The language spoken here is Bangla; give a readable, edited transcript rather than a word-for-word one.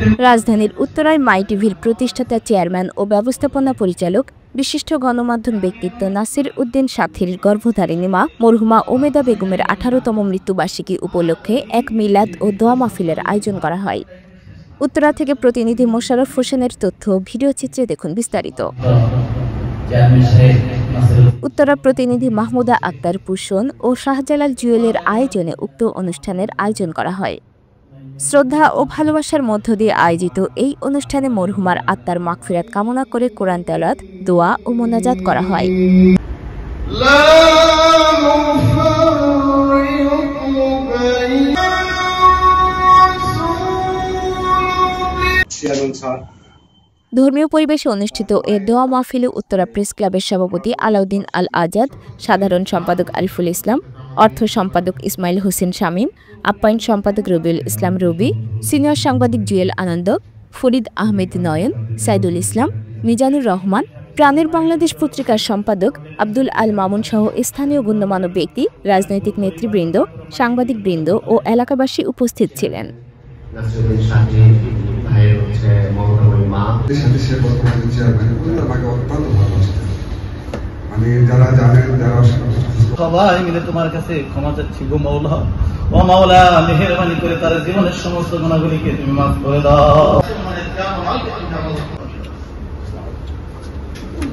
রাজধানীর উত্তরায় মাই টিভির প্রতিষ্ঠাতা চেয়ারম্যান ও ব্যবস্থাপনা পরিচালক বিশিষ্ট গণমাধ্যম ব্যক্তিত্ব নাসির উদ্দিন সাথীর গর্ভধারিণী মা মরহুমা ওমেদা বেগমের 18তম মৃত্যুবার্ষিকী উপলক্ষে এক মিলাদ ও দোয়া মাহফিলের আয়োজন করা হয়। উত্তরা থেকে প্রতিনিধি মোশাররফ হোসেনের তথ্য ভিডিও চিত্রে দেখুন বিস্তারিত। উত্তরা প্রতিনিধি মাহমুদা আক্তার পুষণ ও শাহজালাল জুয়েলের আয়োজনে উক্ত অনুষ্ঠানের আয়োজন করা হয়। শ্রদ্ধা ও ভালোবাসার মধ্য দিয়ে আয়োজিত এই অনুষ্ঠানে মরহুমার আত্মার মাগফিরাত কামনা করে কোরআন তেলাওয়াত, দোয়া ও মোনাজাত করা হয়। ধর্মীয় পরিবেশে অনুষ্ঠিত এ দোয়া মাহফিলে উত্তরা প্রেস ক্লাবের সভাপতি আলাউদ্দিন আল আজাদ, সাধারণ সম্পাদক আরিফুল ইসলাম, অর্থ সম্পাদক ইসমাইল হোসেন শামীম, আপ্যায়ন সম্পাদক রবিউল ইসলাম রবি, সিনিয়র সাংবাদিক জুয়েল আনন্দ, ফরিদ আহমেদ নয়ন, সাইদুল ইসলাম, মিজানুর রহমান, প্রাণের বাংলাদেশ পত্রিকার সম্পাদক আব্দুল আল মামুন সহ স্থানীয় গণ্যমান্য ব্যক্তি, রাজনৈতিক নেতৃবৃন্দ, সাংবাদিকবৃন্দ ও এলাকাবাসী উপস্থিত ছিলেন। সবাই মিলে তোমার কাছে ক্ষমা চাচ্ছি গো মাওলা। ও মাওলা, মেহেরবানি করে তার জীবনের সমস্ত গুনাহগুলিকে তুমি মাফ করে দাও।